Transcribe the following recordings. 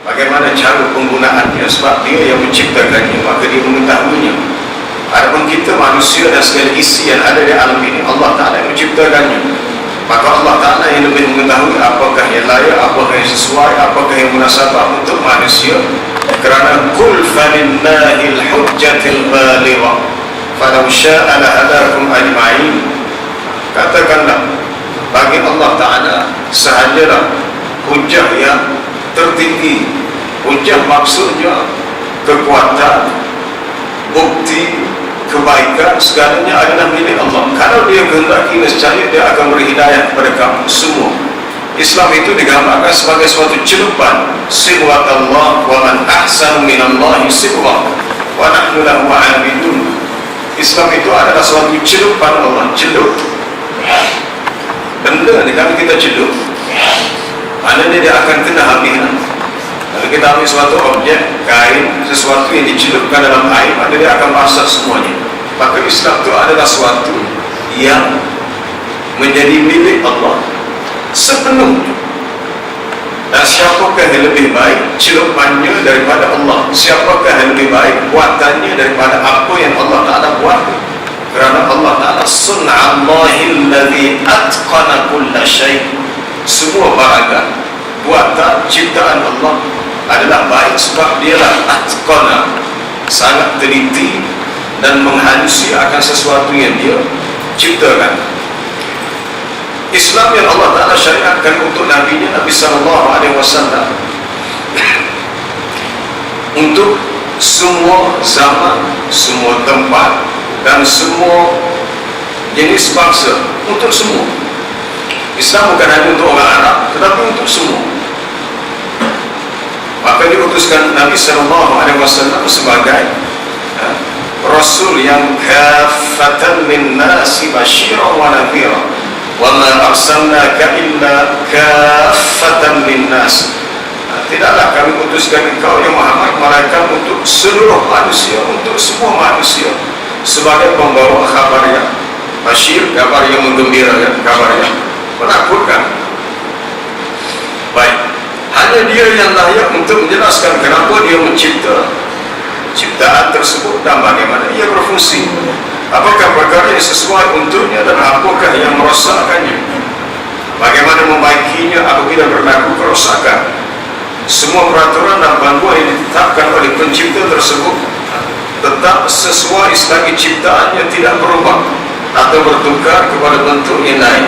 bagaimana cara penggunaannya, sebab dia yang menciptakannya, maka dia mengetahuinya. Adapun kita manusia dan segala isi yang ada di alam ini, Allah Ta'ala yang menciptakannya, maka Allah Ta'ala yang lebih mengetahui apakah yang layak, apakah yang sesuai, apakah yang munasabah untuk manusia. Kerana kul falillahil hujjatil balighah falau sya'a lahadakum ajma'in, katakanlah bagi Allah Ta'ala sahajalah hujjah yang tertinggi. Hujjah maksudnya kekuatan, bukti, kebaikan, segalanya adalah milik Allah. Kalau dia kehendaki, nescaya dia akan beri hidayah kepada kamu semua. Islam itu digambarkan sebagai suatu celupan, sibghat Allah wa man ahsanu minallahi sibghah wa nahnu lahu 'abidun. Islam itu adalah suatu celupan Allah, celup benda ni. Kalau kita celup, maknanya dia akan kena habiskan. Kalau kita ambil suatu objek, kain, sesuatu yang dicelupkan dalam air, maka dia akan basah semuanya. Maka Islam itu adalah suatu yang menjadi milik Allah sepenuhnya. Dan siapakah yang lebih baik celupannya daripada Allah? Siapakah yang lebih baik buatannya daripada apa yang Allah Ta'ala buat? Kerana Allah Ta'ala sun'allahi alladhi atqana kulla syai'. Semua barang buatan ciptaan Allah adalah baik sebab dialah atqana, sangat teliti dan menghalusi akan sesuatu yang dia ciptakan. Islam yang Allah Ta'ala syariatkan untuk Nabi-Nya, Nabi SAW, untuk semua zaman, semua tempat dan semua jenis bangsa, untuk semua. Islam bukan hanya untuk orang Arab, tetapi untuk semua. Maka diutuskan Nabi SAW sebagai Rasul yang kaffatan linnasi basyiran wa nadhira. Wa ma arsalnaka illa kaffatan linnas. Tidaklah kami utuskan engkau ya Muhammad melainkan untuk seluruh manusia, untuk semua manusia, sebagai pembawa khabar yang basyir, kabar yang menggembirakan, kabar yang menakutkan. Baik, hanya dia yang layak untuk menjelaskan kenapa dia mencipta ciptaan tersebut dan bagaimana ia berfungsi. Apakah perkara yang sesuai untuknya dan apakah yang merosakkannya, bagaimana membaikinya apabila berlaku kerosakan. Semua peraturan dan panduan yang ditetapkan oleh pencipta tersebut tetap sesuai selagi ciptaannya tidak berubah atau bertukar kepada bentuk yang lain.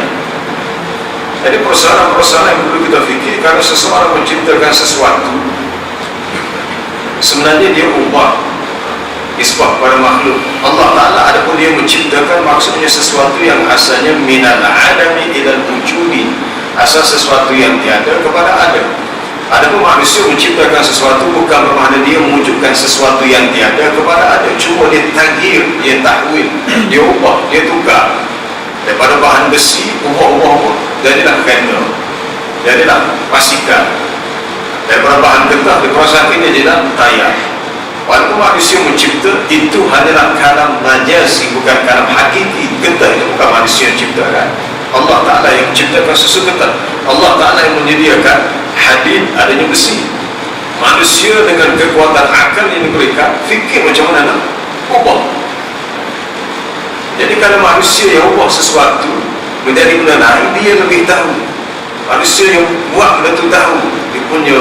Jadi persoalan-persoalan yang perlu kita fikir. Kalau seseorang menciptakan sesuatu, sebenarnya dia ubah isbah pada makhluk Allah Ta'ala. Adapun dia menciptakan, maksudnya sesuatu yang asalnya minal adami ilal wujudi, asal sesuatu yang tiada kepada ada. Adapun manusia menciptakan sesuatu bukan bermakna dia mewujudkan sesuatu yang tiada kepada ada, cuma dia taghyir, dia tahwil, dia ubah, dia tukar. Daripada bahan besi, ubah-ubah, jadilah kereta, jadilah basikal. Daripada bahan getah, diperosakan dia jadilah tayar. Walaupun manusia mencipta, itu hanyalah kalam majazi, bukan kalam hakiki. Getah itu bukan manusia yang ciptakan. Allah Ta'ala yang menciptakan susu getah. Allah Ta'ala yang menyediakan hadid, adanya besi. Manusia dengan kekuatan akal yang diberikan, fikir macam mana nak ubah. Jadi kalau manusia yang ubah sesuatu menjadi benda lain, dia lebih tahu. Manusia yang buat benda tu tahu, dia punya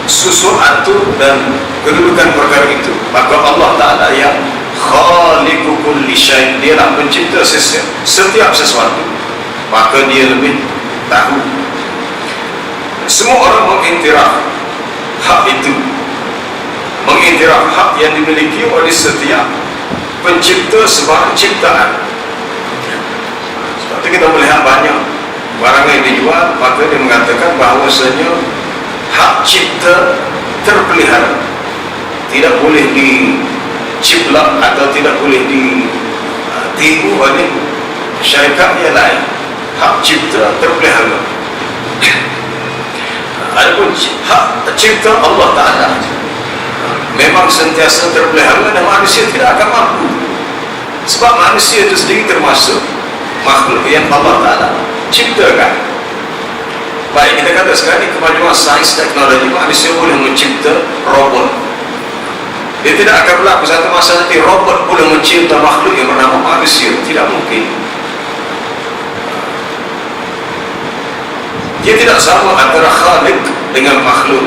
susun atur dan kedudukan perkara itu. Maka Allah Ta'ala yang khaliqu kulli syai', dia lah pencipta setiap sesuatu, maka dia lebih tahu. Semua orang mengiktiraf hak itu, mengiktiraf hak yang dimiliki oleh setiap pencipta sebarang ciptaan. Sebab itu kita melihat banyak barang yang dijual, maka dia mengatakan bahawasanya hak cipta terpelihara, tidak boleh diciplak atau tidak boleh ditipu oleh syarikat yang lain. Hak cipta terpelihara. Adapun hak cipta Allah Ta'ala memang sentiasa terpelihara dan manusia tidak akan mampu, sebab manusia itu sendiri termasuk makhluk yang Allah Ta'ala ciptakan. Baik, kita kata sekarang ni kemajuan sains teknologi, manusia boleh mencipta robot. Dia tidak akan berlaku satu masa nanti robot boleh mencipta makhluk yang bernama manusia. Tidak mungkin. Dia tidak sama antara khalik dengan makhluk.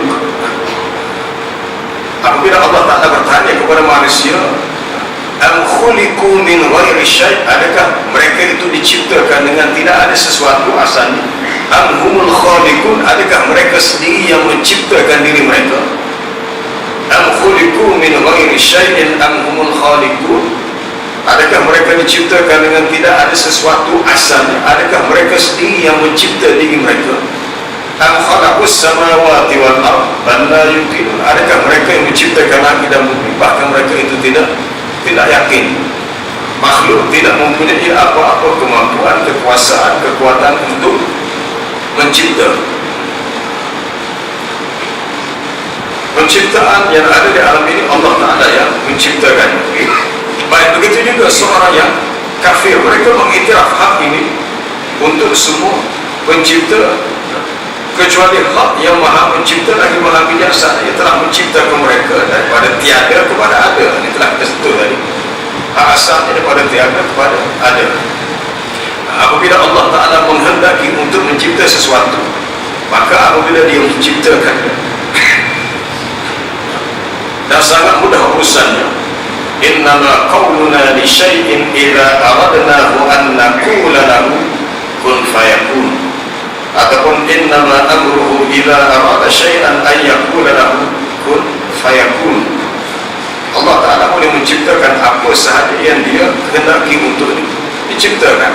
Apabila Allah Ta'ala bertanya kepada manusia, am khuliqu min ghairi syai', adakah mereka itu diciptakan dengan tidak ada sesuatu asalnya? Am humul khaliqun, adakah mereka sendiri yang menciptakan diri mereka? Am khuliqu min ghairi syai'in am humul khaliqun, adakah mereka diciptakan dengan tidak ada sesuatu asalnya? Adakah mereka sendiri yang mencipta diri mereka? Am khalaqus samawati wal ard bal la yuqinun, adakah mereka yang menciptakan langit dan bumi? Bahkan mereka itu tidak yakin. Makhluk tidak mempunyai apa-apa kemampuan, kekuasaan, kekuatan untuk mencipta. Penciptaan yang ada di alam ini Allah Ta'ala yang menciptakan. Baik, begitu juga seorang yang kafir, mereka mengiktiraf hak ini untuk semua pencipta, kecuali hak yang maha mencipta lagi maha bijaksana, yang telah menciptakan mereka daripada tiada kepada ada. Ini telah kita sentuh tadi. Hak asalnya daripada tiada kepada ada. Apabila Allah Ta'ala menghendaki untuk mencipta sesuatu, maka apabila dia menciptakannya, dan sangat mudah urusannya, innama qawluna li syai'in idza aradnahu an naqula lahu kun fayakun, ataupun innama amruhu idza arada syai'an an yaqula lahu kun fayakun. Allah Ta'ala boleh menciptakan apa sahaja yang dia kehendaki untuk diciptakan,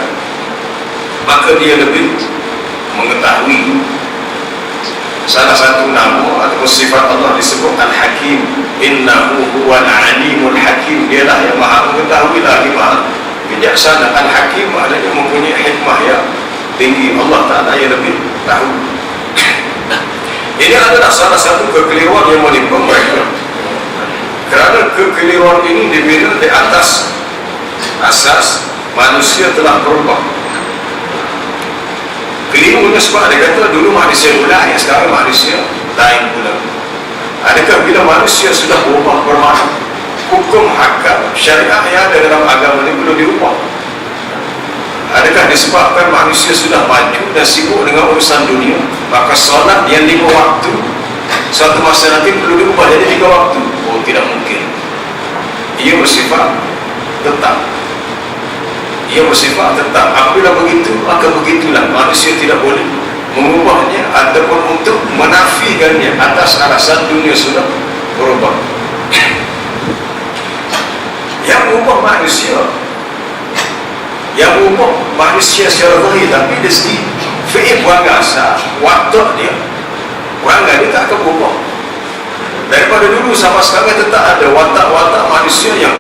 maka dia lebih mengetahui. Salah satu nama ataupun sifat Allah disebut Al-Hakim. Innahu huwal alimul hakim, dialah yang maha mengetahui lagi maha bijaksana. Al-Hakim maknanya mempunyai hikmah yang tinggi. Allah Ta'ala yang lebih tahu. Ini adalah salah satu kekeliruan yang menimpa mereka, kerana kekeliruan ini dibina di atas asas manusia telah berubah. Kelirunya sebab dia kata dulu manusia lain, sekarang manusia lain pula. Adakah bila manusia sudah berubah bermakna hukum hakam syariat yang ada dalam agama ini perlu diubah? Adakah disebabkan manusia sudah maju dan sibuk dengan urusan dunia, maka solat yang 5 waktu suatu masa nanti perlu diubah jadi 3 waktu? Oh, tidak mungkin. Ia bersifat tetap. Ia bersifat tetap. Apabila begitu, maka begitulah. Manusia tidak boleh mengubahnya ataupun untuk menafikannya atas alasan dunia sudah berubah. Yang mengubah manusia secara zahir, tapi dari segi fi'il wangasa, watak dia tak akan berubah. Daripada dulu sama sekarang tetap ada watak-watak manusia yang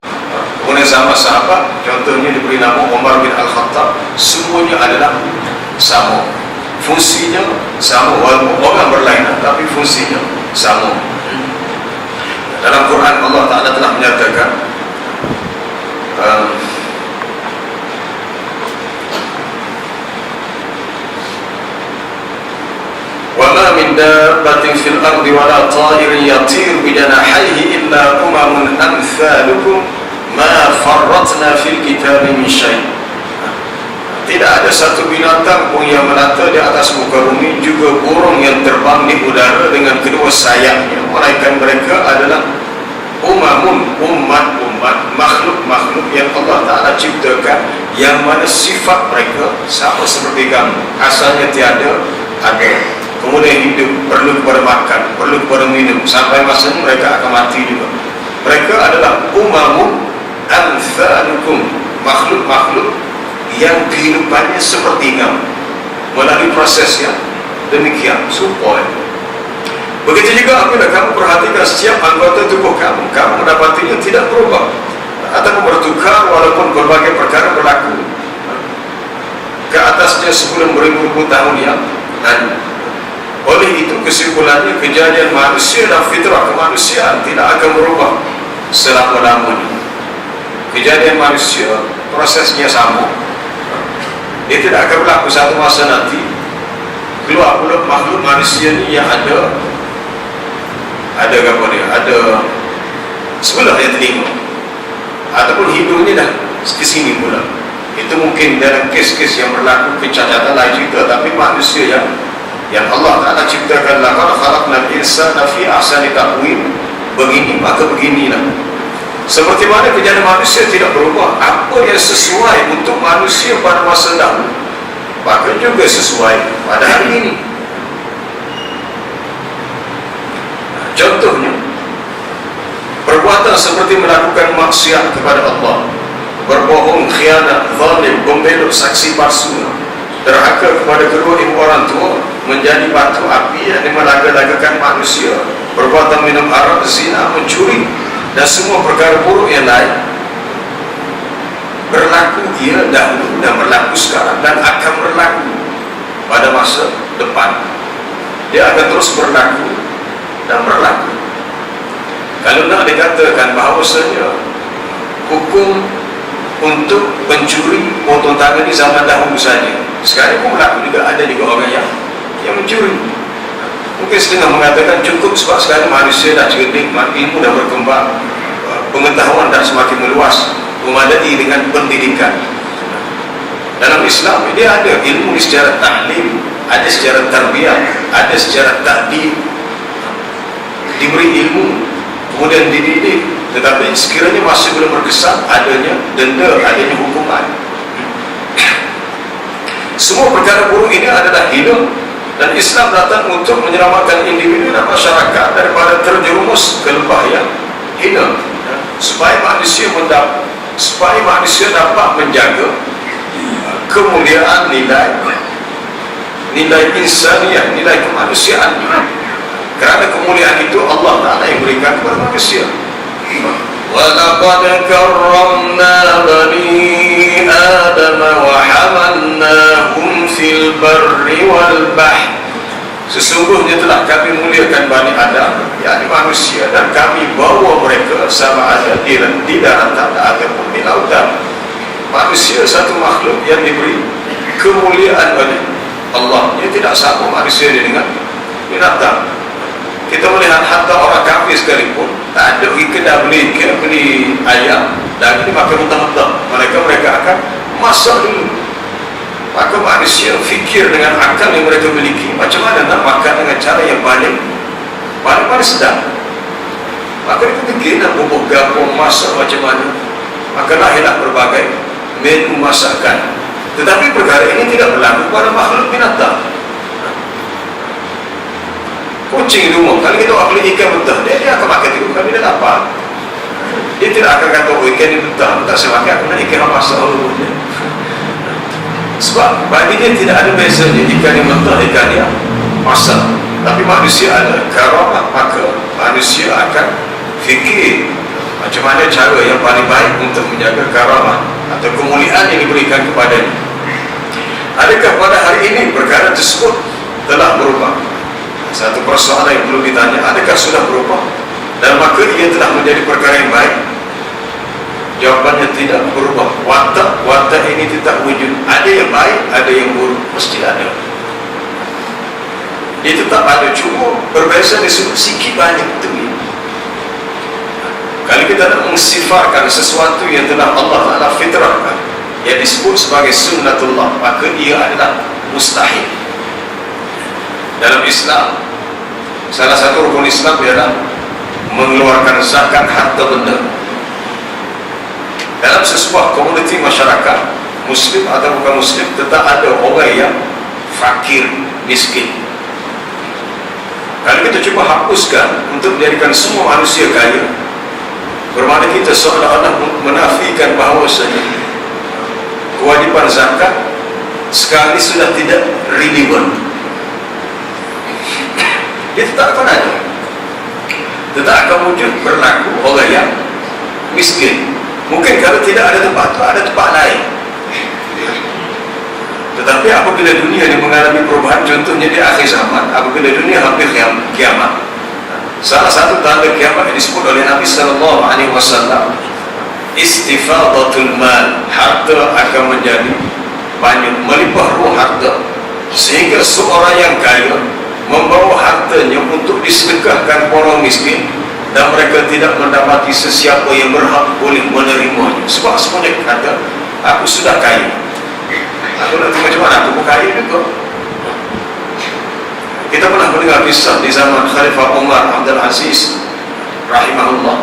kemudian sama sahabat, contohnya diberi nama Umar bin Al-Khattab, semuanya adalah sama, fungsinya sama, walaupun orang berlainan tapi fungsinya sama. Dalam Quran Allah Ta'ala telah menyatakan وَمَا مِنْ دَابَّةٍ فِي الْأَرْضِ وَلَا طَائِرٍ يَطِيرُ بِجَنَاحَيْهِ إِلَّا أُمَمٌ أَمْثَالُكُمْ مَا فَرَّطْنَا فِي الْكِتَابِ مِنْ شَيْءٍ. Tidak ada satu binatang pun yang melata di atas muka bumi, juga burung yang terbang di udara dengan kedua sayapnya, melainkan mereka adalah umat-umat, makhluk-makhluk yang Allah Ta'ala ciptakan, yang mana sifat mereka sama seperti kamu, asalnya tiada, ada, kemudian hidup, perlu kepada makan, perlu kepada minum, sampai masanya mereka akan mati juga. Mereka adalah umamun amthalukum, makhluk-makhluk yang kehidupannya seperti kamu, melalui proses yang demikian supaya. Begitu juga apabila kamu perhatikan setiap anggota tubuh kamu, kamu mendapatinya tidak berubah atau bertukar walaupun berbagai perkara berlaku ke atasnya sebelum beribu-ribu tahun yang lalu. Oleh itu kesimpulannya, kejadian manusia dan fitrah kemanusiaan tidak akan berubah selama-lamanya. Kejadian manusia prosesnya sama, dia tidak akan berlaku satu masa nanti keluar pula makhluk manusia ni yang ada apa dia, ada sebelah yang telinga ataupun hidungnya dah ke sini pula. Itu mungkin dalam kes-kes yang berlaku kecacatan lain cerita, tapi manusia yang Allah Ta'ala ciptakan, laqad khalaqnal insana fi ahsani taqwim, begini maka beginilah. Seperti mana kejadian manusia tidak berubah, apa yang sesuai untuk manusia pada masa dahulu maka juga sesuai pada hari ini. Contohnya, perbuatan seperti melakukan maksiat kepada Allah, berbohong, khianat, zalim, membelot, saksi palsu, derhaka kepada kedua ibu orang tua, menjadi batu api yang melaga-lagakan manusia, perbuatan minum arak, zina, mencuri, dan semua perkara buruk yang lain berlaku ia dahulu dan berlaku sekarang dan akan berlaku pada masa depan. Dia akan terus berlaku dan berlaku. Kalau nak dikatakan bahawasanya hukum untuk pencuri potong tangan di zaman dahulu saja, sekarang pun berlaku juga, ada juga orang yang mencuri. Mungkin setengah mengatakan cukup sebab sekarang manusia dah cerdik, ilmu dah berkembang, pengetahuan dah semakin meluas, memadai dengan pendidikan. Dalam Islam dia ada ilmu secara ta'lim, ada secara tarbiyah, ada secara ta'dib, diberi ilmu kemudian dididik. Tetapi sekiranya masih belum berkesan, adanya denda, adanya hukuman. Semua perkara buruk ini adalah hidup, dan Islam datang untuk menyelamatkan individu dan masyarakat daripada terjerumus ke lembah yang hina, supaya manusia dapat menjaga kemuliaan, nilai insaniah, nilai kemanusiaan. Kerana kemuliaan itu Allah Ta'ala yang berikan kepada manusia. وَلَقَدْ كَرَّمْنَا بَنِي آدَمَ وَحَمَلْنَاهُمْ فِي الْبَرِّ وَالْبَحْرِ. Sesungguhnya telah kami muliakan Bani Adam, yakni manusia, dan kami bawa mereka sama ada di daratan ataupun di lautan. Manusia satu makhluk yang diberi kemuliaan oleh Allah. Dia tidak sama manusia dengan binatang. Kita melihat hatta orang kafir sekalipun, tak ada ikan beli ayam dan dimakan mentah-mentah. Mereka akan masak dulu. Maka manusia fikir dengan akal yang mereka miliki, macam mana nak makan dengan cara yang paling sedap. Maka mereka fikir nak bubuk gabung, masak macam mana. Maka lahirlah berbagai menu masakan. Tetapi perkara ini tidak berlaku pada makhluk binatang. Kucing di rumah, kalau kita beli ikan mentah, dia akan makan itu, kalau dia lapar. Dia tidak akan kata, oh ikan ini mentah, tak saya makan, aku nak ikan yang masak dulu. Sebab bagi dia tidak ada bezanya ikan yang mentah, ikan yang masak. Tapi manusia ada karamah, maka manusia akan fikir macam mana cara yang paling baik untuk menjaga karamah atau kemuliaan yang diberikan kepadanya. Adakah pada hari ini perkara tersebut telah berubah? Satu persoalan yang perlu ditanya, adakah sudah berubah dan maka ia telah menjadi perkara yang baik? Jawabannya tidak berubah. Watak ini tetap wujud. Ada yang baik, ada yang buruk, mesti ada. Dia tetap ada, cuma berbeza di sikit banyak itu. Kalau kita nak mensifarkan sesuatu yang telah Allah Ta'ala fitrahkan, yang disebut sebagai sunnatullah, maka ia adalah mustahil. Dalam Islam, salah satu rukun Islam ialah mengeluarkan zakat harta benda. Dalam sebuah komuniti masyarakat, Muslim atau bukan Muslim, tetap ada orang yang fakir, miskin. Kalau kita cuba hapuskan untuk menjadikan semua manusia kaya, bermakna kita seolah-olah menafikan bahawasanya kewajiban zakat sekali sudah tidak relevan. Dia tetap akan ada, tetap akan wujud berlaku orang yang miskin. Mungkin kalau tidak ada tempat, ada tempat lain. Tetapi apabila dunia ini mengalami perubahan, contohnya di akhir zaman, apabila dunia hampir kiamat, salah satu tanda kiamat yang disebut oleh Nabi SAW, istifadatul mal, harta akan menjadi banyak, melimpah ruah harta. sehingga seorang yang kaya membawa hartanya untuk disedekahkan orang miskin, dan mereka tidak mendapati sesiapa yang berhak boleh menerimanya, sebab semuanya kata, aku sudah kaya, aku nanti macam mana, aku pun kaya juga. Kita pernah mendengar kisah di zaman Khalifah Umar Abdul Aziz rahimahullah,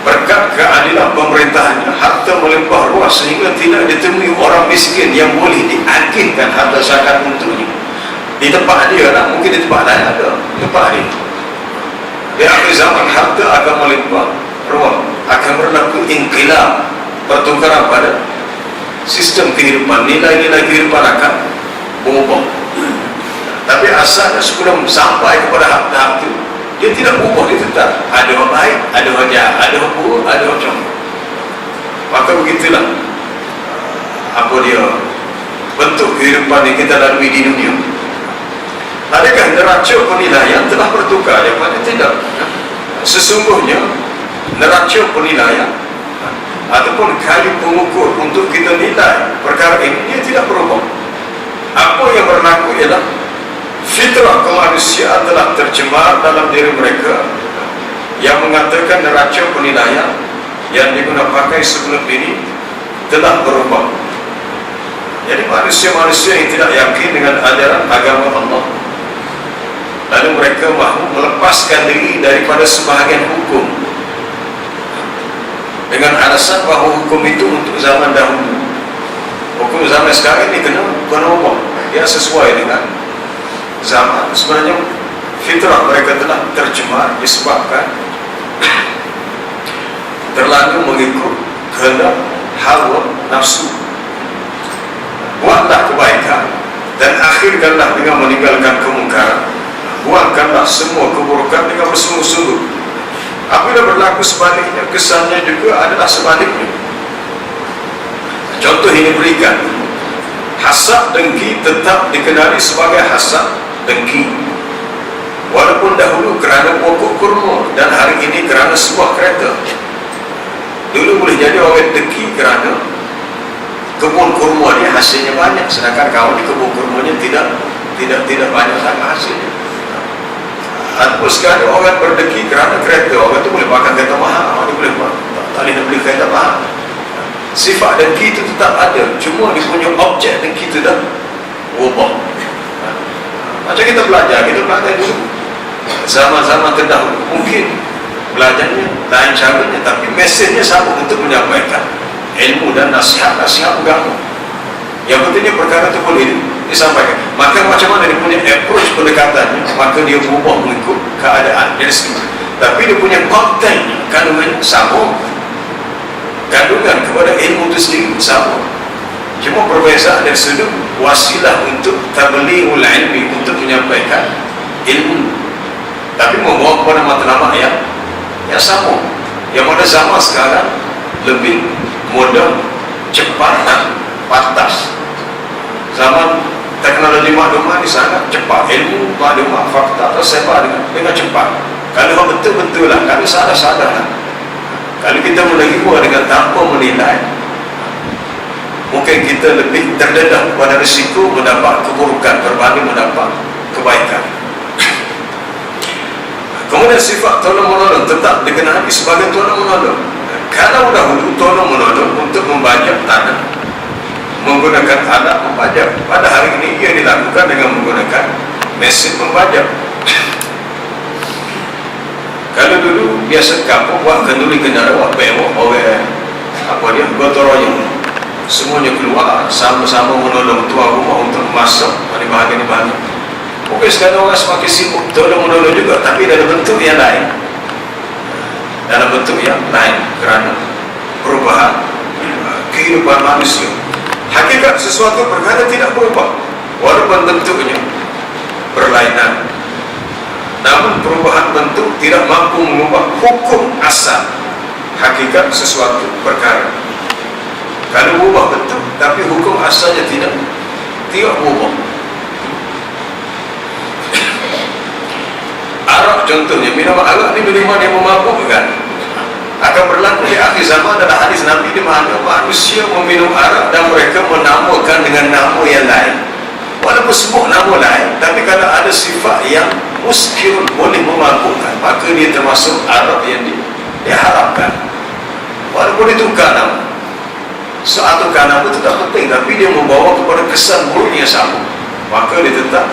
berkat keadilan pemerintahannya, harta melimpah ruah sehingga tidak ditemui orang miskin yang boleh diagihkan harta zakat untuknya. Di tempat dia lah, mungkin di tempat lain ada, tempat dia. Di akhir zaman harta akan melimpah ruah, akan berlaku inqilab, pertukaran pada sistem kehidupan, nilai-nilai kehidupan akan berubah. Tapi asalnya sebelum sampai kepada hak-hak itu, dia tidak berubah, dia tetap ada orang baik, ada orang jahat, ada orang buruk, ada orang comel. Maka begitulah apa dia bentuk kehidupan yang kita lalui di dunia. Adakah neraca penilaian telah bertukar? Jawapannya tidak. Sesungguhnya neraca penilaian ataupun kali pengukur untuk kita nilai perkara ini, dia tidak berubah. Apa yang berlaku ialah fitrah kemanusiaan telah tercemar dalam diri mereka, yang mengatakan neraca penilaian yang digunakan sebelum ini telah berubah. Jadi manusia-manusia yang tidak yakin dengan ajaran agama Allah, lalu mereka mahu melepaskan diri daripada sebahagian hukum dengan alasan bahawa hukum itu untuk zaman dahulu. Hukum zaman sekarang ini kena ubah, dia sesuai dengan zaman. Sebenarnya fitrah mereka telah tercemar disebabkan terlalu mengikut kehendak hawa nafsu. Buatlah kebaikan dan akhirkanlah dengan meninggalkan kemungkaran, buangkanlah semua keburukan dengan bersungguh-sungguh. Apabila berlaku sebaliknya, kesannya juga adalah sebaliknya. Contoh ini berikan, hasad dengki tetap dikenali sebagai hasad dengki, walaupun dahulu kerana pokok kurma dan hari ini kerana sebuah kereta. Dulu boleh jadi orang dengki kerana kebun kurma dia hasilnya banyak, sedangkan kawan di kebun kurmanya tidak banyak sangat hasilnya. Ataupun sekarang orang berdengki kerana kereta, orang tu boleh pakai kereta mahal, orang tu boleh tak boleh nak beli kereta mahal. Sifat dengki itu tetap ada, cuma dia punya objek dengki itu dah berubah. Macam kita belajar dulu zaman-zaman terdahulu, mungkin belajarnya lain caranya, tapi mesejnya sama untuk menyampaikan ilmu dan nasihat-nasihat agama. Yang pentingnya perkara itu boleh disampaikan. Maka macam mana dia punya approach pendekatannya, maka dia berubah mengikut keadaan dari sini. Tapi dia punya konten, kandungan sama, kandungan kepada ilmu itu sendiri sama. Cuma perbezaan dari sudut wasilah untuk tablighul ilmi, untuk menyampaikan ilmu, tapi membawa kepada matlamat yang sama. Yang mana zaman sekarang lebih mudah, cepat dan pantas. Zaman teknologi maklumat di sana cepat, ilmu, maklumat, fakta tersebar dengan cepat. Kalau betul-betul lah, kalau salah-salah lah, kalau kita menerima dengan tanpa menilai, mungkin kita lebih terdedah pada risiko mendapat keburukan berbanding mendapat kebaikan. Kemudian sifat tolong-menolong tetap dikenali sebagai tolong-menolong. Kalau dahulu tolong-menolong untuk membajak tanah menggunakan alat membajak, pada hari ini ia dilakukan dengan menggunakan mesin membajak. Kalau dulu biasa kampung buat kenduri kendaraan, buat bewok, gotong royong, semuanya keluar sama-sama menolong tuan rumah untuk masuk di bahagian. Mungkin sekarang orang semakin sibuk tolong-menolong juga, tapi dalam bentuk yang lain, kerana perubahan kehidupan manusia. Hakikat sesuatu perkara tidak berubah, walaupun bentuknya berlainan. Namun perubahan bentuk tidak mampu mengubah hukum asal hakikat sesuatu perkara. Kalau berubah bentuk, tapi hukum asalnya tidak berubah. Arak contohnya, minuman arak ini minuman yang memabukkan, akan berlaku di akhir zaman. Dalam hadis Nabi di mana manusia meminum arak dan mereka menamakan dengan nama yang lain. walaupun sebut nama lain, tapi kalau ada sifat yang muskil boleh memabukkan, maka dia termasuk Arab yang diharapkan. Walaupun ditukar nama, atau nama itu tak penting, tapi dia membawa kepada kesan buruk yang sama, maka dia tetap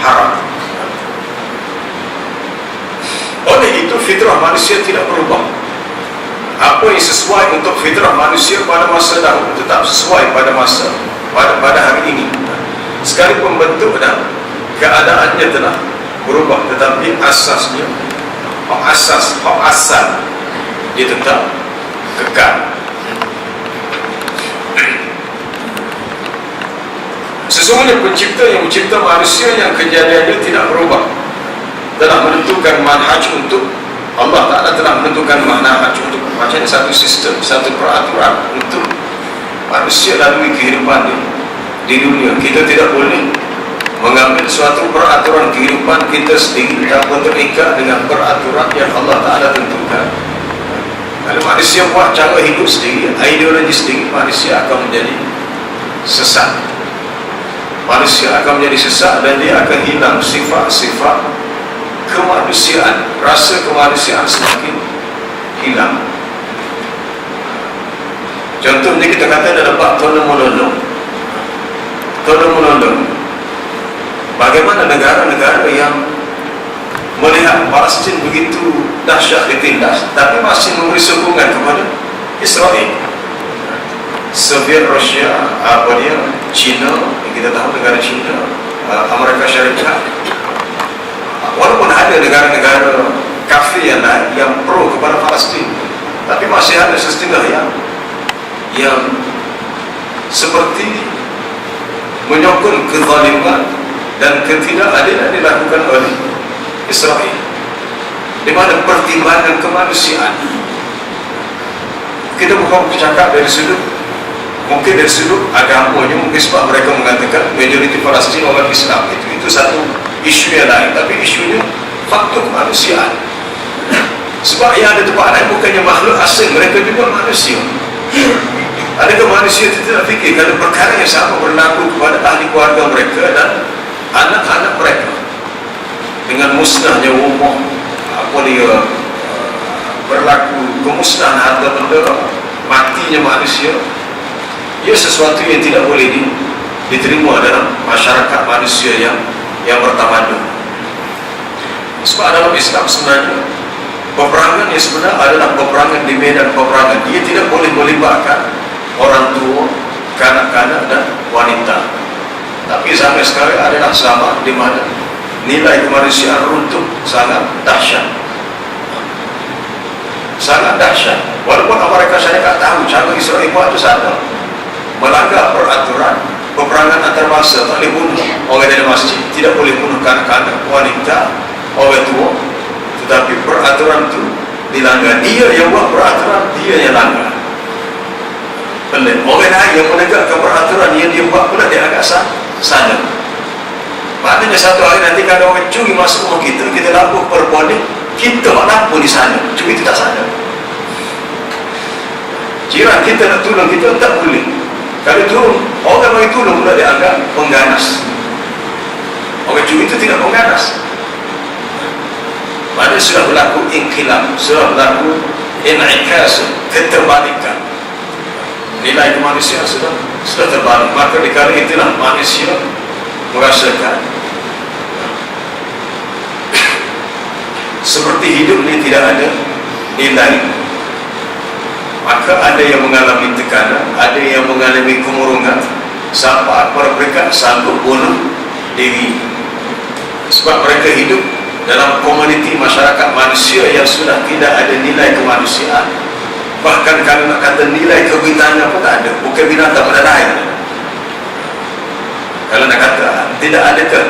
haram. Oleh itu fitrah manusia tidak berubah. Apa yang sesuai untuk fitrah manusia pada masa dahulu tetap sesuai pada masa pada hari ini. Sekalipun bentuk dan keadaannya telah berubah, tetapi asasnya, asal dia tetap kekal. Sesungguhnya pencipta yang mencipta manusia yang kejadiannya tidak berubah telah menentukan manhaj untuk Allah Ta'ala telah menentukan manhaj untuk macam satu sistem, satu peraturan untuk manusia lalui kehidupan di dunia. Kita tidak boleh mengambil suatu peraturan kehidupan kita sendiri tanpa terikat dengan peraturan yang Allah Ta'ala tentukan. Kalau manusia buat cara hidup sendiri, ideologi sendiri, manusia akan menjadi sesat. Manusia akan menjadi sesat dan dia akan hilang sifat-sifat kemanusiaan, rasa kemanusiaan semakin hilang. Contohnya kita kata dalam bab tolong-menolong. Bagaimana negara-negara yang melihat Palestin begitu dahsyat ditindas, tapi masih memberi sokongan kepada Israel. Soviet, Rusia, China, kita tahu negara China, Amerika Syarikat. Walaupun ada negara-negara kafir yang lain yang pro kepada Palestin, tapi masih ada setengah yang seperti menyokong kezaliman dan ketidakadilan dilakukan oleh Israel, di mana pertimbangan kemanusiaan kita bukan bercakap dari sudut mungkin dari sudut agamanya, mungkin sebab mereka mengatakan majoriti Palestin orang Islam, itu satu isu yang lain, tapi isunya faktor kemanusiaan. Sebab yang ada tempat lain bukannya makhluk asing, mereka juga manusia. Adakah manusia itu tidak fikir kalau perkara yang sama berlaku kepada ahli keluarga mereka dan anak-anak mereka, dengan musnahnya umum, berlaku kemusnahan harta benda, matinya manusia, ia sesuatu yang tidak boleh diterima dalam masyarakat manusia yang bertamadun. Sebab dalam Islam sebenarnya peperangan yang sebenar adalah peperangan di medan peperangan. Dia tidak boleh melibatkan orang tua, kanak-kanak dan wanita. Tapi sampai sekarang adalah zaman di mana nilai kemanusiaan runtuh sangat dahsyat. Sangat dahsyat. Walaupun Amerika Syarikat tahu cara Israel buat itu sama, melanggar peraturan peperangan antarabangsa, tak boleh bunuh orang dari masjid, tidak boleh bunuh kanak-kanak, wanita, orang tua, tetapi peraturan itu dilanggar. Dia yang buat peraturan, dia yang langgar. Pelik. Orang lain yang menegakkan peraturan yang dia buat pula dia agak sadar. Maknanya satu hari nanti kalau orang curi masuk rumah kita, kita lapor perpolis, kita tak lapor di sana, curi itu tak sadar. Jiran kita nak tolong kita tak boleh. Kalau turun, orang bagi tolong pula dia agak pengganas. Orang curi itu tidak pengganas. Mana sudah berlaku inqilab, sudah berlaku in'ikas, keterbalikan. Nilai kemanusiaan sudah terbalik. Maka di kala itulah manusia merasakan seperti hidup ini tidak ada nilai. Maka ada yang mengalami tekanan, ada yang mengalami kemurungan, sampai mereka sanggup bunuh diri. Sebab mereka hidup dalam komuniti masyarakat manusia yang sudah tidak ada nilai kemanusiaan. Bahkan kalau nak kata nilai kebintangan pun tak ada. Bukan binatang pada lain. Kalau nak kata tidak ada ke,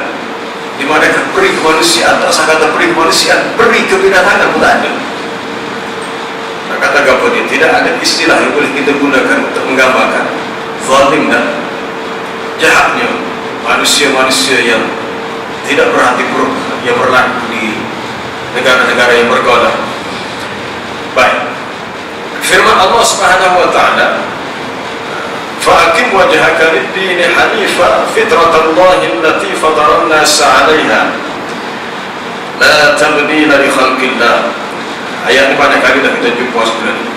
di manakah peri kemanusiaan, tak usah kata peri kemanusiaan, peri kebinatangan pun tak ada. Nak kata apa dia, tidak ada istilah yang boleh kita gunakan untuk menggambarkan zalim dan jahatnya manusia-manusia yang tidak berhati buruk yang berlaku di negara-negara yang bergaulah. Baik, firman Allah Subhanahu wa taala, فأقم وجهك للدين حنيفا فطرة الله التي فطر الناس عليها لا تبديل لخلق الله. Ayat ini banyak kali dah kita jumpa sebelum ini.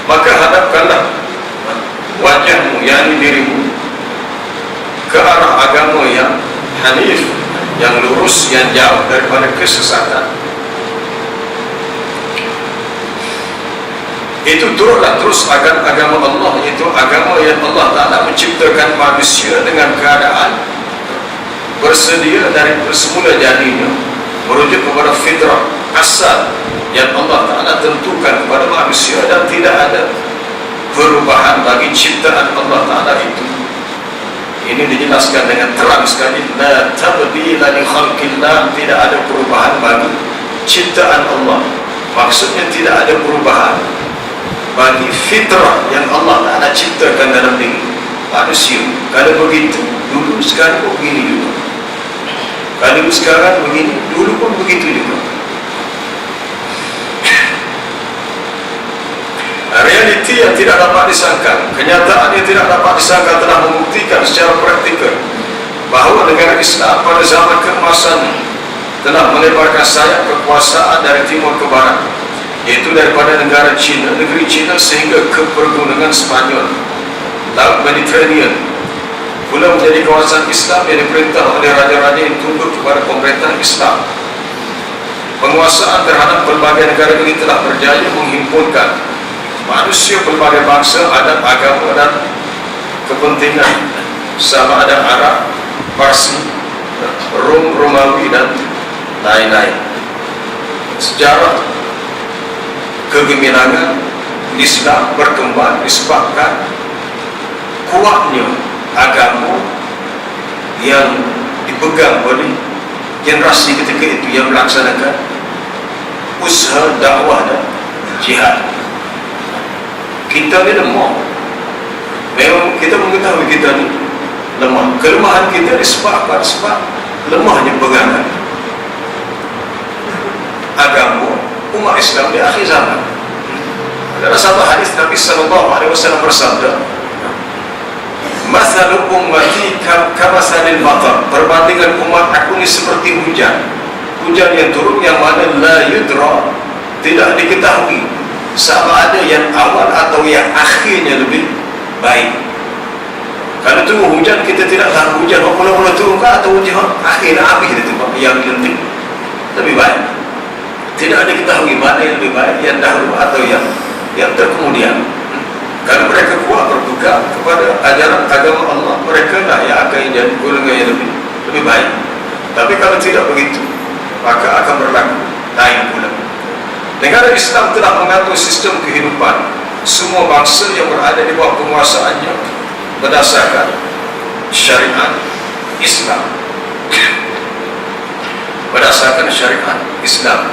Maka hadapkanlah wajahmu, yakni dirimu, ke arah agama yang hanif, yang lurus, yang jauh daripada kesesatan. Itu turutlah terus agama Allah, itu agama yang Allah Ta'ala menciptakan manusia dengan keadaan bersedia dari bersemula jadinya, merujuk kepada fitrah asal yang Allah Ta'ala tentukan kepada manusia, dan tidak ada perubahan bagi ciptaan Allah Ta'ala itu. Ini dijelaskan dengan terang sekali, la tabdila li khalqillah, tidak ada perubahan bagi ciptaan Allah. Maksudnya tidak ada perubahan bagi fitrah yang Allah Ta'ala ciptakan dalam diri manusia. Kalau begitu dulu, sekarang pun begini juga. Kalau sekarang begini, dulu pun begitu juga. Realiti yang tidak dapat disangka, kenyataan yang tidak dapat disangka telah membuktikan secara praktikal bahawa negara Islam pada zaman keemasan telah melebarkan sayap kekuasaan dari timur ke barat, iaitu daripada negara China, negeri China, sehingga ke pergunungan Spanyol, Laut Mediterranean, pula menjadi kawasan Islam yang diperintah oleh raja-raja yang tunduk kepada pemerintahan Islam. Penguasaan terhadap berbagai negara ini telah berjaya menghimpunkan manusia berbagai bangsa, adat, agama dan kepentingan, sama ada Arab, Parsi, Rom, Romawi dan lain-lain. Sejarah kegemilangan Islam berkembang disebabkan kuatnya agama yang dipegang oleh generasi ketika itu yang melaksanakan usaha dakwah dan jihad. Kita ni lemah. Memang kita mengetahui kita ni lemah. Kelemahan kita disebabkan sebab lemahnya pegangan agama umat Islam di akhir zaman. Dalam satu hadis Nabi SAW bersabda, "Masalul ummati kamasalil matar." Perbandingan umat aku ni seperti hujan. Hujan yang turun yang mana la yudra, tidak diketahui sama ada yang awal atau yang akhirnya lebih baik. Kalau turun hujan, kita tidak tahu hujan mula-mula turun ke atau hujan akhir habis itu yang penting lebih baik. Tidak ada diketahui mana yang lebih baik, yang dahulu atau yang terkemudian. Kalau mereka kuat berpegang kepada ajaran agama Allah, mereka lah yang akan jadi golongan yang lebih baik. Tapi kalau tidak begitu, maka akan berlaku lain pula. Negara Islam telah mengatur sistem kehidupan semua bangsa yang berada di bawah penguasaannya berdasarkan syariat Islam. Berdasarkan syariat Islam.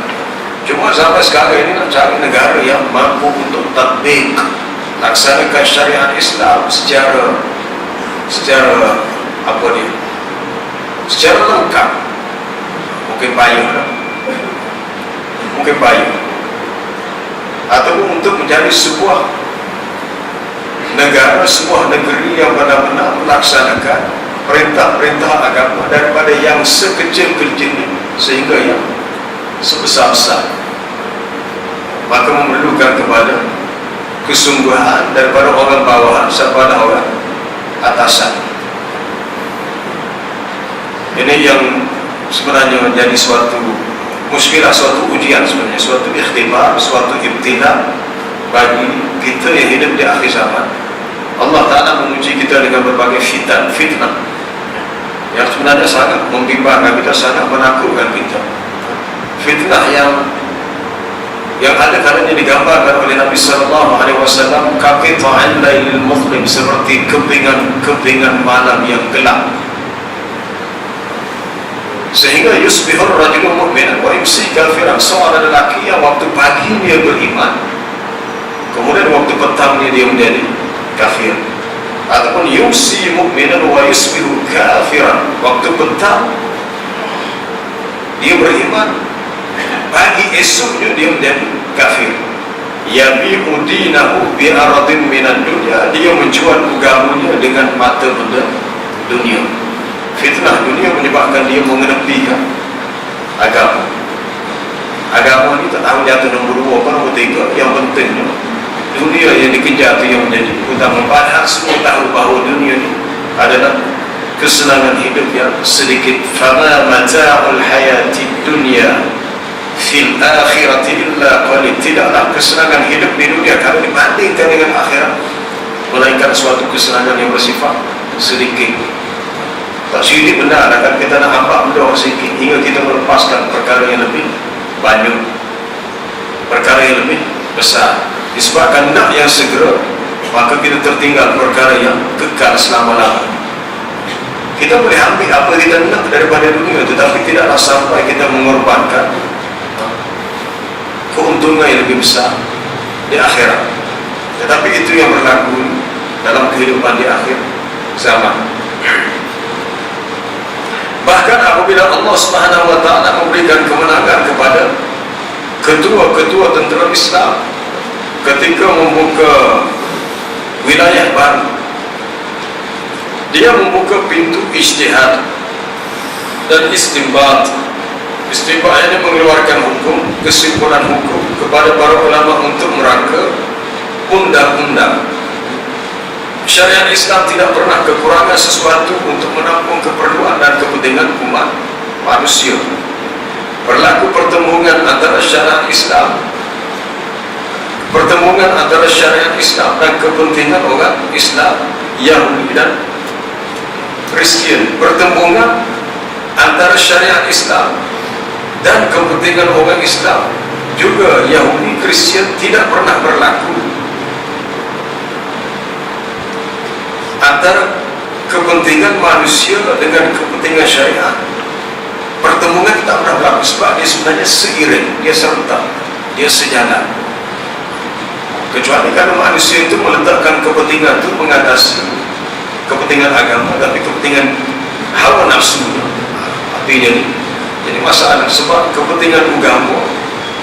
Cuma sampai sekarang ini nak cari negara yang mampu untuk tatbik, laksanakan syariat Islam secara apa dia? Secara lengkap. Mungkin payah. Mungkin payah. Ataupun untuk menjadi sebuah negara, sebuah negeri yang benar-benar melaksanakan perintah-perintah agama daripada yang sekecil-kecilnya sehingga yang sebesar-besar. Maka memerlukan kepada kesungguhan daripada orang bawahan sampai orang atasan. Ini yang sebenarnya menjadi suatu muskilah, suatu ujian sebenarnya, suatu ikhtibar, suatu ibtila bagi kita yang hidup di akhir zaman. Allah Ta'ala menguji kita dengan berbagai fitnah yang sebenarnya sangat membimbangkan kita, sangat menakutkan kita. Fitnah yang ada kalanya digambarkan oleh Nabi SAW kaqita'il lailil muzlim, seperti kepingan malam yang gelap, sehingga yusbihur rajulun mu'minan wa yumsi kafiran. Seorang lelaki yang waktu pagi dia beriman, kemudian waktu petangnya dia menjadi kafir. Ataupun yumsi mu'minan wa yusbihu kafiran, waktu petang dia beriman, pagi esoknya dia menjadi kafir. yabi'u dinahu bi'aradin minad dunya, dia menjual agamanya dengan mata benda dunia. Fitnah dunia menyebabkan dia mengenepikan agama. Agama ni tak tahu jatuh nombor 2 apa nombor 3. Yang pentingnya dunia yang dikejar tu yang menjadi utama. Padahal semua tahu bahawa dunia ni adalah kesenangan hidup yang sedikit. Fama mata'ul hayati dunya fil akhirati illa qalil. Tidaklah kesenangan hidup di dunia kalau dibandingkan dengan akhirat melainkan suatu kesenangan yang bersifat sedikit. Tak sedikit benar akan kita nak nampak benda sedikit hingga kita melepaskan perkara yang lebih banyak, perkara yang lebih besar. Disebabkan nak yang segera, maka kita tertinggal perkara yang kekal selama-lamanya. Kita boleh ambil apa kita nak daripada dunia, tetapi tidaklah sampai kita mengorbankan keuntungan yang lebih besar di akhirat. Tetapi itu yang berlaku dalam kehidupan di akhir zaman. Bahkan apabila Allah Subhanahu wa taala memberikan kemenangan kepada ketua-ketua tentera Islam ketika membuka wilayah baru, dia membuka pintu ijtihad dan istinbat. Istinbat ini mengeluarkan hukum, kesimpulan hukum kepada para ulama untuk merangka undang-undang. Syariat Islam tidak pernah kekurangan sesuatu untuk menampung keperluan dan kepentingan umat manusia. Berlaku pertemuan antara syariat Islam, pertemuan antara syariat Islam dan kepentingan orang Islam, Yahudi dan Kristian. Pertemuan antara syariat Islam dan kepentingan orang Islam juga Yahudi Kristian tidak pernah berlaku. Antara kepentingan manusia dengan kepentingan syariat, pertemuan tak pernah berlaku sebab dia sebenarnya seiring, dia serta, dia sejalan. Kecuali kalau manusia itu meletakkan kepentingan itu mengatasi kepentingan agama, tapi kepentingan hawa nafsu artinya ni jadi masalah. Sebab kepentingan agama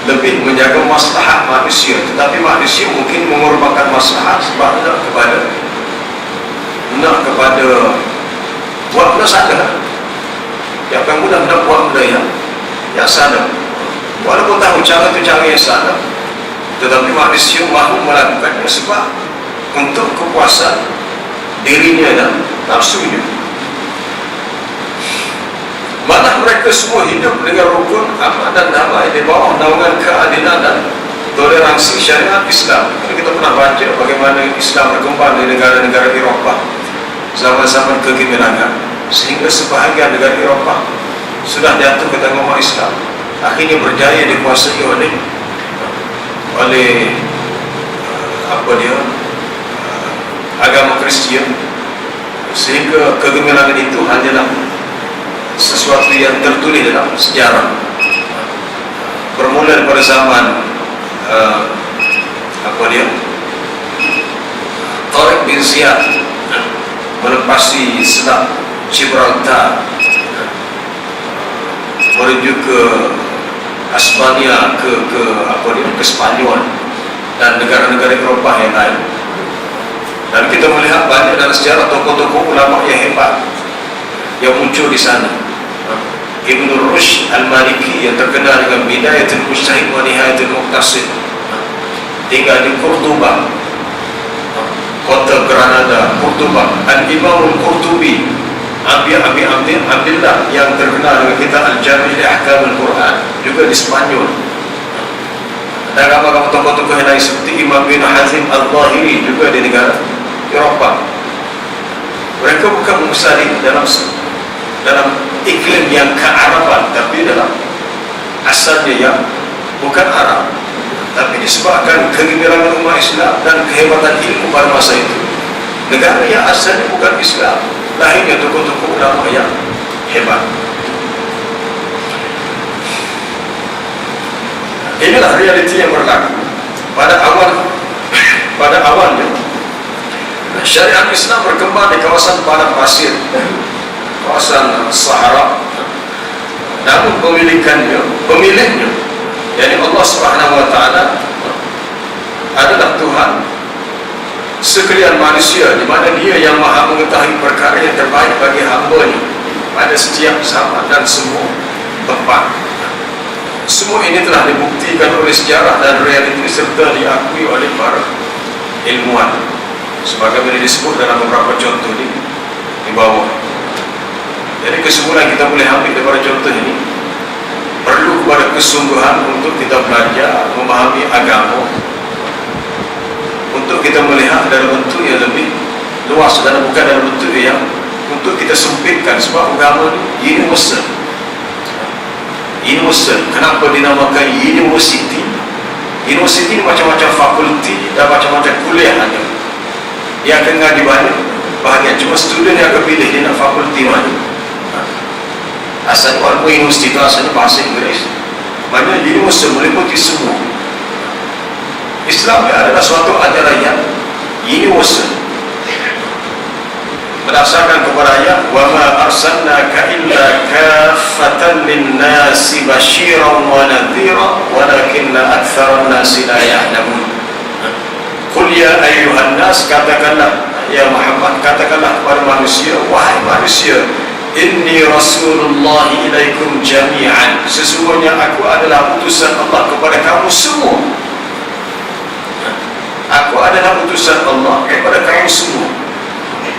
lebih menjaga maslahat manusia, tetapi manusia mungkin mengorbankan maslahat sebab nak kepada buat benda salah. Yang paling mudah nak buat benda yang salah, walaupun tahu cara itu cara yang salah, tetapi manusia mahu melakukannya sebab untuk kepuasan dirinya dan nafsunya. Mana mereka semua hidup dengan rukun aman dan damai di bawah naungan keadilan dan toleransi syariat Islam. Kita pernah baca bagaimana Islam berkembang di negara-negara Eropah zaman-zaman kegemilangan, sehingga sebahagian negara Eropah sudah jatuh ke tangan umat Islam, akhirnya berjaya dikuasai oleh agama Kristian, sehingga kegemilangan itu hanyalah sesuatu yang tertulis dalam sejarah. Bermula pada zaman Tariq bin Ziyad melepasi Selat Gibraltar menuju ke Hispania, ke Spanyol dan negara-negara Eropah yang lain. Dan kita melihat banyak dalam sejarah tokoh-tokoh ulama yang hebat yang muncul di sana. Ibn Rushd al-Maliki yang terkenal dengan Bidayatul Mujtahid wa Nihayatul Muqtasid, tinggal di Cordoba, kota Granada, Cordoba. Al-Imam Al-Qurtubi Abdillah yang terkenal dengan kitab Al-Jami' li Ahkam Al-Quran juga di Spanyol. Dan ramai-ramai tokoh-tokoh yang lain seperti Imam bin Hazim Al-Zahiri juga di negara Eropah. Mereka bukan musalib dalam iklim yang kearaban, tapi dalam asalnya yang bukan Arab. Tapi disebabkan kegemilangan umat Islam dan kehebatan ilmu pada masa itu, negara yang asalnya bukan Islam, lahirnya tokoh-tokoh ulama yang hebat. Inilah realiti yang berlaku pada awalnya. Syariat Islam berkembang di kawasan padang pasir, kawasan Sahara. Namun pemilihnya, yakni Allah Subhanahu wa taala, sekalian manusia, di mana Dia yang maha mengetahui perkara yang terbaik bagi hamba-Nya pada setiap zaman dan semua tempat. Semua ini telah dibuktikan oleh sejarah dan realiti serta diakui oleh para ilmuwan, sebagaimana disebut dalam beberapa contoh di bawah. Jadi kesimpulan kita boleh ambil daripada contoh ini, perlu kepada kesungguhan untuk kita belajar memahami agama, untuk kita melihat dalam bentuk yang lebih luas dan bukan dalam bentuk yang untuk kita sempitkan. Sebab agama ini universal. Kenapa dinamakan university? University ini macam-macam fakulti dan macam-macam kuliah ada. Dia akan di banyak bahagian. Cuma student yang akan pilih dia nak fakulti mana. Asalnya walaupun universiti itu asalnya bahasa Inggeris, maknanya universal, meliputi semua. Islam adalah suatu ajaran yang universal, berdasarkan kepada ayat wa ma arsalnaka illa kaffatan lin-nasi basyiran wa nadhira walakinna aktsaran nasi la ya'lamun. Qul ya ayyuhan nas, katakanlah ya Muhammad, katakanlah kepada manusia, wahai manusia, inni rasulullah ilaikum jami'an, sesungguhnya aku adalah utusan Allah kepada kamu semua. Aku adalah utusan Allah kepada kamu semua.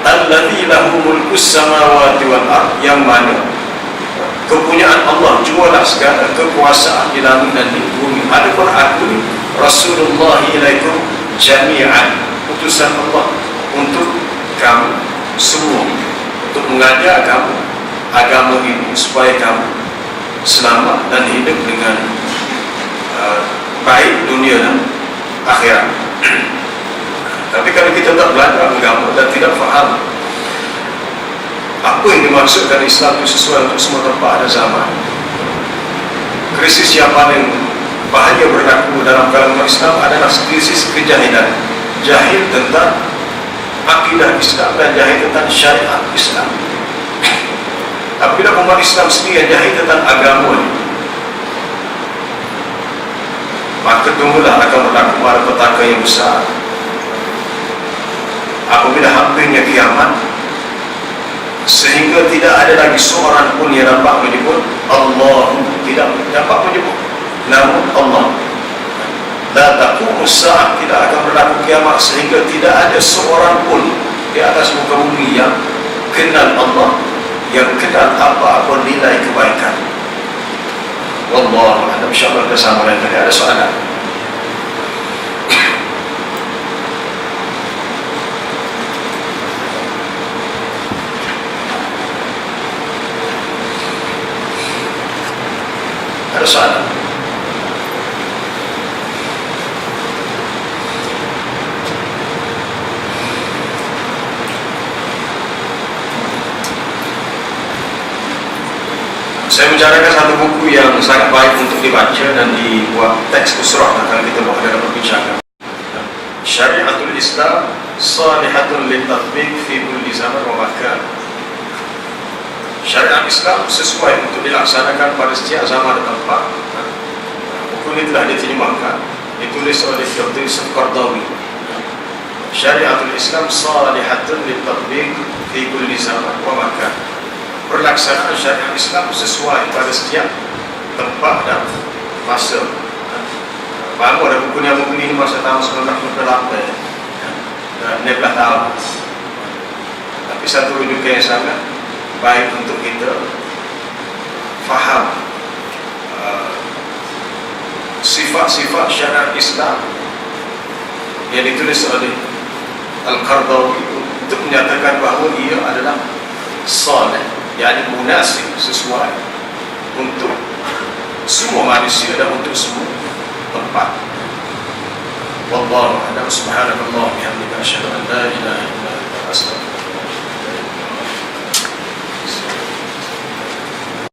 Alladzi lahu mulkus samawati wal ard, yang mana kepunyaan Allah jualah segala kekuasaan di langit dan di bumi. Adapun aku ni rasulullah ilaikum jami'an, utusan Allah untuk kamu semua, untuk mengajar kamu agama ini supaya kamu selamat dan hidup dengan baik dunia dan akhirat. Tapi kalau kita tak belajar agama dan tidak faham apa yang dimaksudkan Islam itu sesuai untuk semua tempat dan zaman, krisis yang paling bahaya berlaku dalam kalangan Islam adalah krisis kejahilan. Jahil tentang akidah Islam dan jahil tentang syariat Islam. Apabila umat Islam sendiri yang jahil tentang agama ini, maka tunggulah akan berlaku malapetaka yang besar. Apabila hampirnya kiamat, sehingga tidak ada lagi seorang pun yang dapat menyebut Allah, tidak dapat menyebut namun Allah. La taqumu as-saah, tidak akan berlaku kiamat sehingga tidak ada seorang pun di atas muka bumi yang kenal Allah, yang kenal apa-apa nilai kebaikan. Wallahu a'lam. InsyaAllah kita sama lain kali ada soalan. Ada soalan? Saya mencatatkan satu buku yang sangat baik untuk dibaca dan dibuat teks usrah kalau kita buat dalam perbincangan. Syariatul Islam salihatun litatbiq fi kulli zaman wa makan. Syariat Islam sesuai untuk dilaksanakan pada setiap zaman dan tempat. Buku ini telah diterjemahkan, ditulis oleh Dr. Yusuf Qardawi. Syariatul Islam salihatun litatbiq fi kulli zaman wa makan. Pelaksanaan syariat Islam sesuai pada setiap tempat dan masa. Baru ada buku yang membeli masa tahun 1998, 16 tahun. Tapi satu rujukan yang sangat baik untuk kita faham sifat-sifat syariat Islam yang ditulis oleh Al-Qardawi untuk menyatakan bahawa ia adalah salih, yakni munasib, sesuai untuk semua manusia dan untuk semua tempat. Wallahu a'lam. Subhanallah wa bihamdihi, asyhadu an la ilaha illa